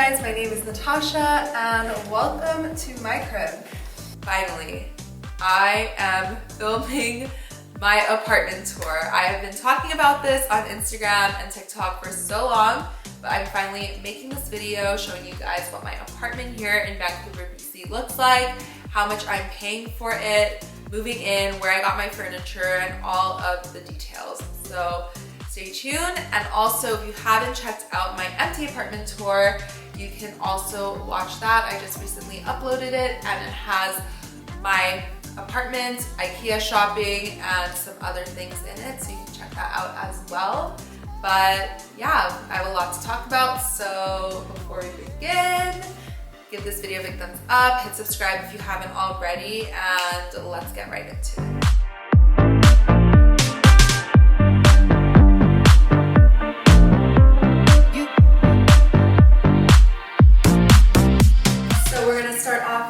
guys, my name is Natasha and welcome to my crib. Finally, I am filming my apartment tour. I have been talking about this on Instagram and TikTok for so long, but I'm finally making this video showing you guys what my apartment here in Vancouver, BC looks like, how much I'm paying for it, moving in, where I got my furniture, and all of the details. So stay tuned. And also, if you haven't checked out my empty apartment tour, you can also watch that. I just recently uploaded it and it has my apartment, IKEA shopping, and some other things in it, so you can check that out as well. But yeah, I have a lot to talk about, so before we begin, give this video a big thumbs up, hit subscribe if you haven't already, and let's get right into it.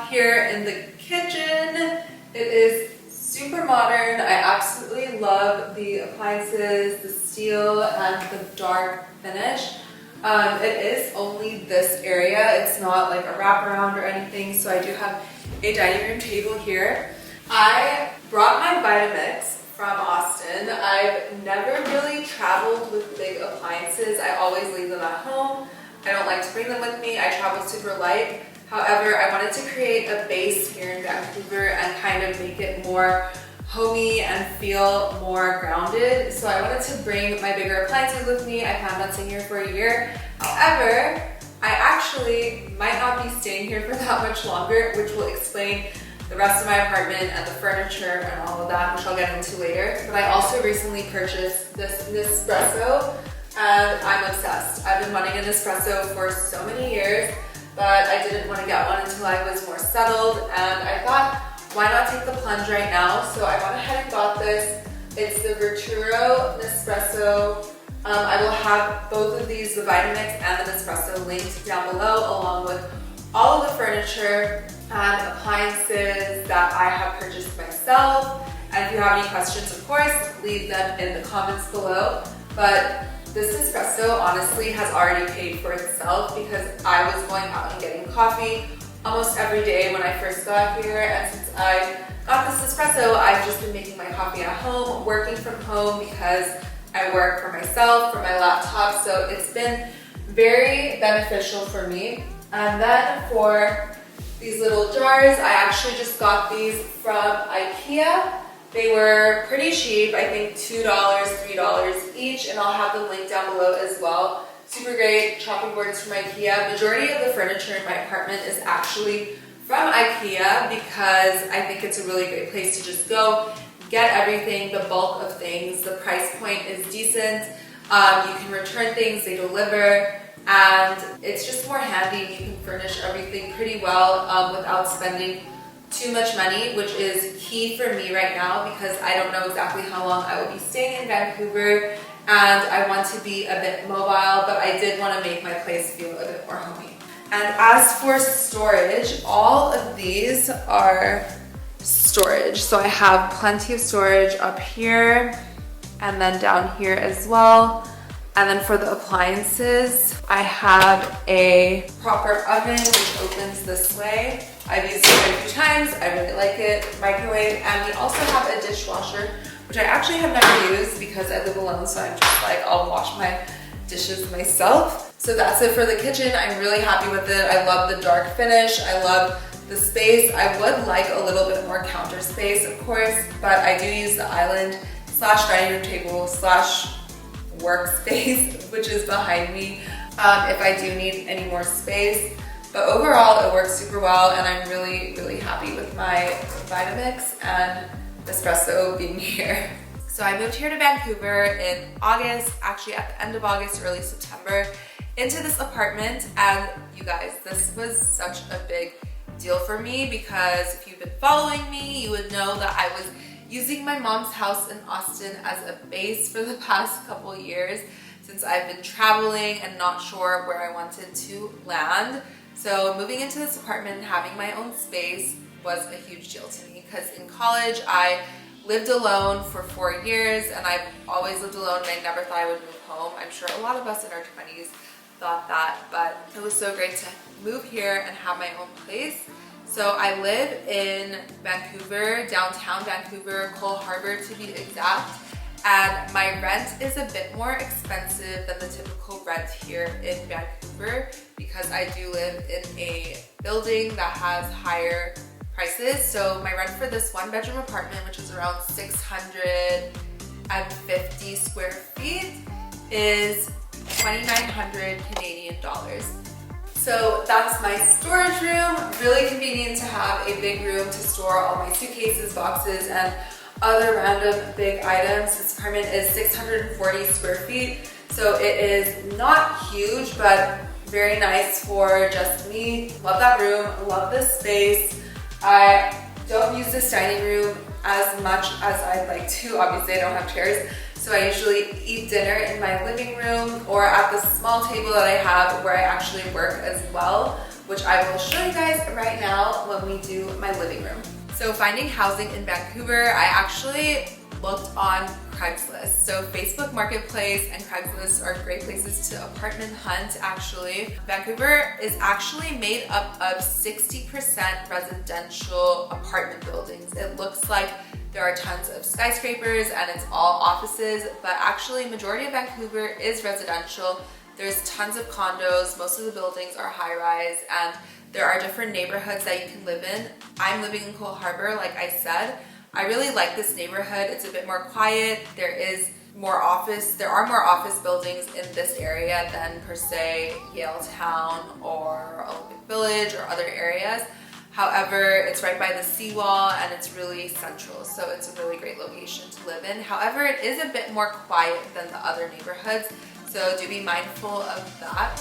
Here in the kitchen, it is super modern. I absolutely love the appliances, the steel, and the dark finish. It is only this area. It's not like a wraparound or anything, so I do have a dining room table here. I brought my Vitamix from Austin. I've never really traveled with big appliances. I always leave them at home. I don't like to bring them with me. I travel super light. However, I wanted to create a base here in Vancouver and kind of make it more homey and feel more grounded. So I wanted to bring my bigger appliances with me. I planned on staying here for a year. However, I actually might not be staying here for that much longer, which will explain the rest of my apartment and the furniture and all of that, which I'll get into later. But I also recently purchased this Nespresso and I'm obsessed. I've been wanting an espresso for so many years, but I didn't want to get one until I was more settled, and I thought, why not take the plunge right now? So I went ahead and got this. It's the Verturo Nespresso. I will have both of these, the Vitamix and the Nespresso, linked down below, along with all of the furniture and appliances that I have purchased myself. And if you have any questions, of course, leave them in the comments below. But this espresso honestly has already paid for itself because I was going out and getting coffee almost every day when I first got here, and since I got this espresso, I've just been making my coffee at home, working from home because I work for myself, from my laptop, so it's been very beneficial for me. And then for these little jars, I actually just got these from IKEA. They were pretty cheap, I think $2, $3 each, and I'll have the link down below as well. Super great chopping boards from IKEA. Majority of the furniture in my apartment is actually from IKEA because I think it's a really great place to just go, get everything, the bulk of things. The price point is decent. You can return things, they deliver, and it's just more handy. You can furnish everything pretty well without spending too much money, which is key for me right now because I don't know exactly how long I will be staying in Vancouver and I want to be a bit mobile, but I did want to make my place feel a bit more homey. And as for storage, all of these are storage. So I have plenty of storage up here and then down here as well. And then for the appliances, I have a proper oven which opens this way. I've used it quite a few times, I really like it. Microwave, and we also have a dishwasher, which I actually have never used because I live alone, so I'm just like, I'll wash my dishes myself. So that's it for the kitchen. I'm really happy with it. I love the dark finish. I love the space. I would like a little bit more counter space, of course, but I do use the island / dining room table / workspace, which is behind me, if I do need any more space. But overall, it works super well, and I'm really, really happy with my Vitamix and espresso being here. So I moved here to Vancouver in August, actually at the end of August, early September, into this apartment. And you guys, this was such a big deal for me because if you've been following me, you would know that I was using my mom's house in Austin as a base for the past couple years since I've been traveling and not sure where I wanted to land. So moving into this apartment and having my own space was a huge deal to me because in college I lived alone for 4 years and I've always lived alone and I never thought I would move home. I'm sure a lot of us in our 20s thought that, but it was so great to move here and have my own place. So I live in Vancouver, downtown Vancouver, Cole Harbour to be exact, and my rent is a bit more expensive than the typical rent here in Vancouver because I do live in a building that has higher prices. So my rent for this 1-bedroom apartment, which is around 650 square feet, is 2,900 Canadian dollars. So that's my storage room. Really convenient to have a big room to store all my suitcases, boxes, and other random big items. This apartment is 640 square feet, so it is not huge, but very nice for just me. Love that room, love this space. I don't use this dining room as much as I'd like to. Obviously, I don't have chairs. So I usually eat dinner in my living room or at the small table that I have where I actually work as well, which I will show you guys right now when we do my living room. So finding housing in Vancouver, I actually looked on Craigslist. So Facebook Marketplace and Craigslist are great places to apartment hunt actually. Vancouver is actually made up of 60% residential apartment buildings. It looks like there are tons of skyscrapers and it's all offices, but actually majority of Vancouver is residential. There's tons of condos, most of the buildings are high-rise, and there are different neighborhoods that you can live in. I'm living in Cole Harbour, like I said. I really like this neighborhood. It's a bit more quiet. There are more office buildings in this area than per se Yaletown or Olympic Village or other areas. However, it's right by the seawall and it's really central, so it's a really great location to live in. However, it is a bit more quiet than the other neighborhoods, so do be mindful of that.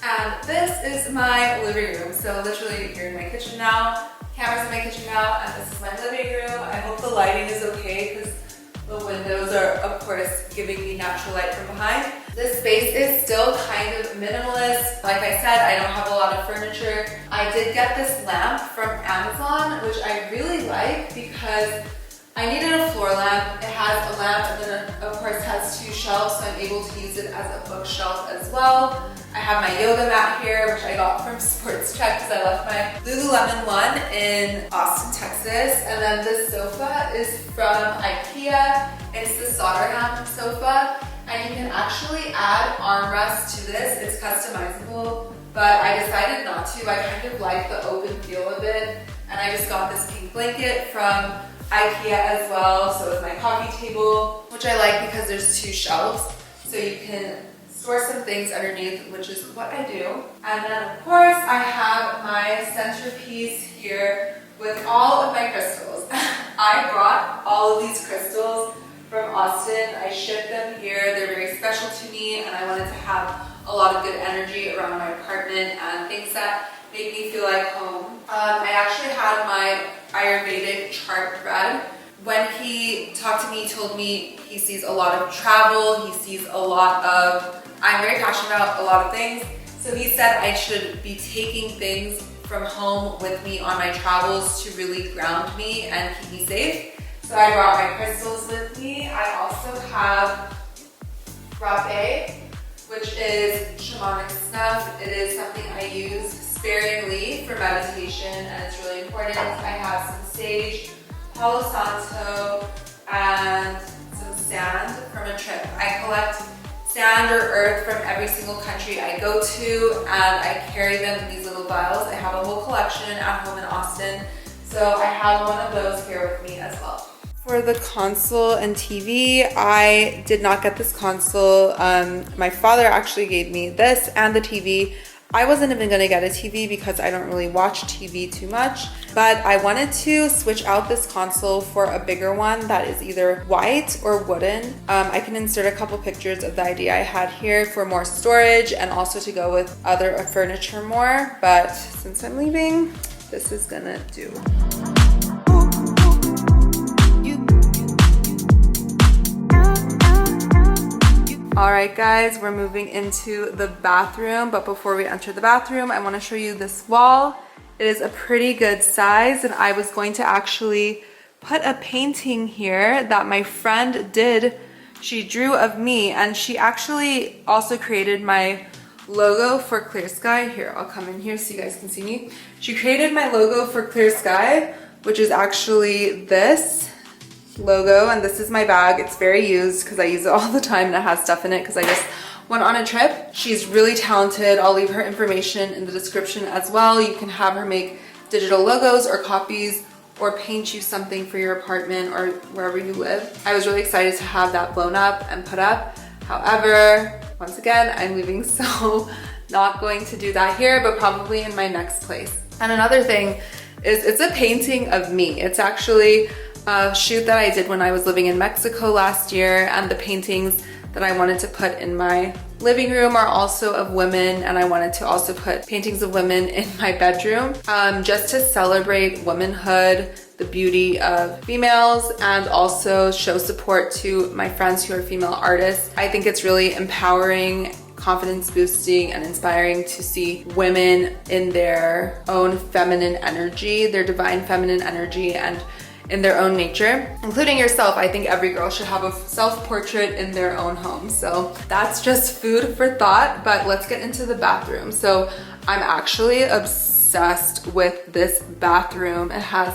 And this is my living room. So literally, you're in my kitchen now, camera's in my kitchen now, and this is my living room. I hope the lighting is okay because the windows are, of course, giving me natural light from behind. This space is still kind of minimalist. Like I said, I don't have a lot of furniture. I did get this lamp from Amazon, which I really like because I needed a floor lamp. It has a lamp and then of course has 2 shelves, so I'm able to use it as a bookshelf as well. I have my yoga mat here, which I got from Sports Check because I left my Lululemon one in Austin, Texas. And then this sofa is from IKEA. It's the solder ham sofa. And you can actually add armrests to this. It's customizable, but I decided not to. I kind of like the open feel of it. And I just got this pink blanket from IKEA as well. So it's my coffee table, which I like because there's 2 shelves. So you can store some things underneath, which is what I do. And then of course I have my centerpiece here with all of my crystals. I brought all of these crystals from Austin. I shipped them here. They're very special to me and I wanted to have a lot of good energy around my apartment and things that make me feel like home. I actually had my Ayurvedic chart read. When he talked to me, he told me he sees a lot of travel, he sees a lot of, I'm very passionate about a lot of things. So he said I should be taking things from home with me on my travels to really ground me and keep me safe. So I brought my crystals with me. I also have rapé, which is shamanic snuff. It is something I use sparingly for meditation and it's really important. I have some sage, Palo Santo, and some sand from a trip. I collect sand or earth from every single country I go to and I carry them in these little vials. I have a whole collection at home in Austin, so I have one of those here with me as well. For the console and TV, I did not get this console. My father actually gave me this and the TV. I wasn't even gonna get a TV because I don't really watch TV too much, but I wanted to switch out this console for a bigger one that is either white or wooden. I can insert a couple pictures of the idea I had here for more storage and also to go with other furniture more, but since I'm leaving, this is gonna do. Alright guys, we're moving into the bathroom, but before we enter the bathroom, I want to show you this wall. It is a pretty good size and I was going to actually put a painting here that my friend did. She drew of me, and she actually also created my logo for Clear Sky. Here, I'll come in here so you guys can see me. She created my logo for Clear Sky, which is actually this logo, and this is my bag. It's very used because I use it all the time, and it has stuff in it because I just went on a trip. She's really talented. I'll leave her information in the description as well. You can have her make digital logos or copies or paint you something for your apartment or wherever you live. I was really excited to have that blown up and put up. However, once again, I'm leaving, so not going to do that here, but probably in my next place. And another thing is it's a painting of me. It's actually a shoot that I did when I was living in Mexico last year, and the paintings that I wanted to put in my living room are also of women, and I wanted to also put paintings of women in my bedroom, just to celebrate womanhood, the beauty of females, and also show support to my friends who are female artists. I think it's really empowering, confidence boosting, and inspiring to see women in their own feminine energy, their divine feminine energy, and in their own nature, including yourself. I think every girl should have a self-portrait in their own home. So that's just food for thought, but let's get into the bathroom. So I'm actually obsessed with this bathroom. It has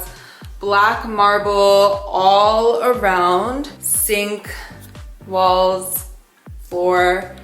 black marble all around, sink, walls, floor.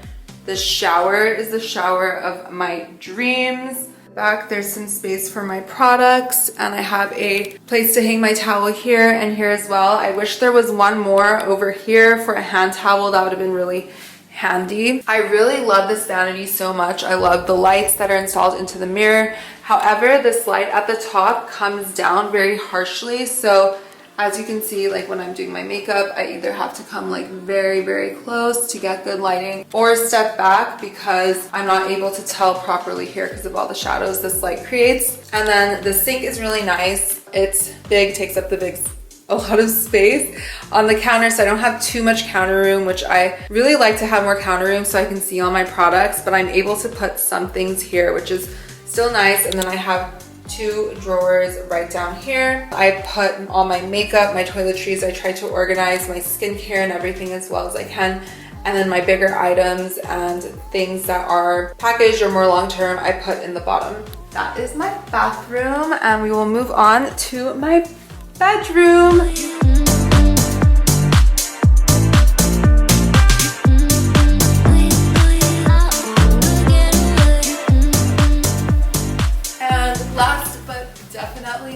The shower is the shower of my dreams. Back there's some space for my products, and I have a place to hang my towel here and here as well. I wish there was one more over here for a hand towel. That would have been really handy. I really love this vanity so much. I love the lights that are installed into the mirror. However, this light at the top comes down very harshly, so as you can see, like when I'm doing my makeup, I either have to come like very, very close to get good lighting, or step back because I'm not able to tell properly here because of all the shadows this light creates. And then the sink is really nice. It's big, takes up a lot of space on the counter, so I don't have too much counter room, which I really like to have more counter room so I can see all my products, but I'm able to put some things here, which is still nice. And then I have 2 drawers right down here. I put all my makeup, my toiletries. I try to organize my skincare and everything as well as I can. And then my bigger items and things that are packaged or more long-term, I put in the bottom. That is my bathroom, and we will move on to my bedroom.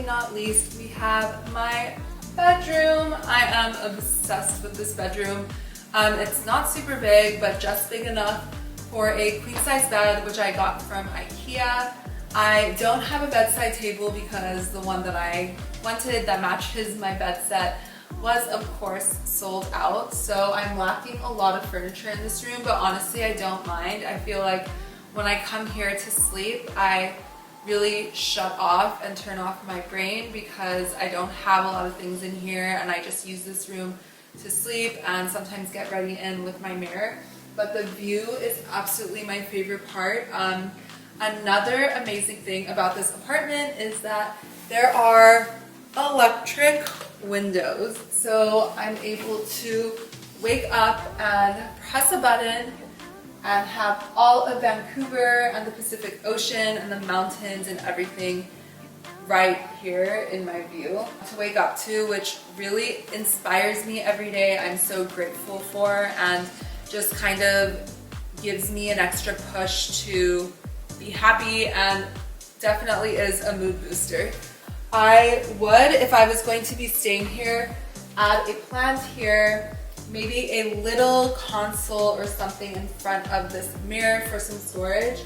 Not least, we have my bedroom. I am obsessed with this bedroom. It's not super big, but just big enough for a queen size bed, which I got from IKEA. I don't have a bedside table because the one that I wanted that matches my bed set was of course sold out. So I'm lacking a lot of furniture in this room, but honestly I don't mind. I feel like when I come here to sleep, I really shut off and turn off my brain because I don't have a lot of things in here, and I just use this room to sleep and sometimes get ready in with my mirror. But the view is absolutely my favorite part. Another amazing thing about this apartment is that there are electric windows. So I'm able to wake up and press a button and have all of Vancouver and the Pacific Ocean and the mountains and everything right here in my view to wake up to, which really inspires me every day. I'm so grateful for, and just kind of gives me an extra push to be happy, and definitely is a mood booster. I would, if I was going to be staying here, add a plant here, maybe a little console or something in front of this mirror for some storage,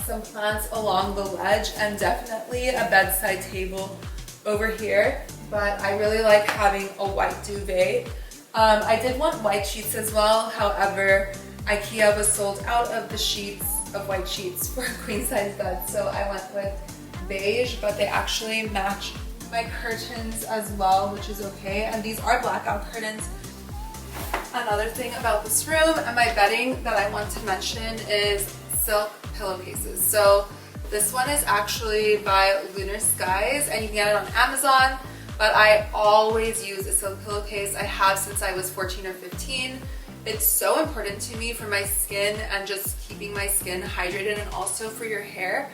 some plants along the ledge, and definitely a bedside table over here. But I really like having a white duvet. I did want white sheets as well, however IKEA was sold out of the sheets, of white sheets for a queen size bed, so I went with beige, but they actually match my curtains as well, which is okay, and these are blackout curtains. Another thing about this room and my bedding that I want to mention is silk pillowcases. So this one is actually by Lunar Skies, and you can get it on Amazon. but I always use a silk pillowcase. I have since I was 14 or 15. It's so important to me for my skin and just keeping my skin hydrated, and also for your hair.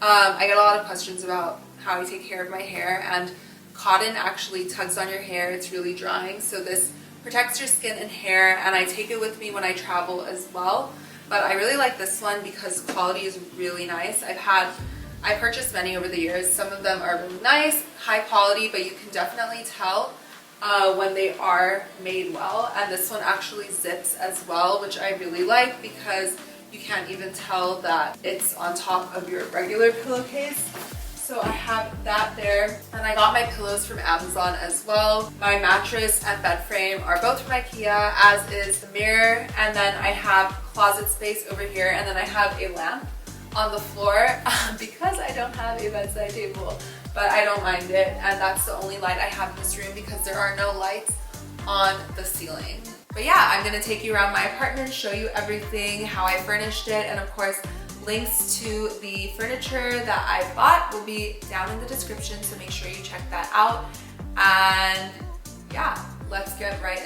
I get a lot of questions about how I take care of my hair, and cotton actually tugs on your hair. It's really drying, so this protects your skin and hair, and I take it with me when I travel as well. But I really like this one because quality is really nice. I purchased many over the years. Some of them are really nice, high quality, but you can definitely tell when they are made well. And this one actually zips as well, which I really like because you can't even tell that it's on top of your regular pillowcase. So I have that there, and I got my pillows from Amazon as well. My mattress and bed frame are both from IKEA, as is the mirror, and then I have closet space over here, and then I have a lamp on the floor because I don't have a bedside table, but I don't mind it, and that's the only light I have in this room because there are no lights on the ceiling. But yeah, I'm gonna take you around my apartment, show you everything, how I furnished it, and of course, links to the furniture that I bought will be down in the description, so make sure you check that out. And yeah, let's get right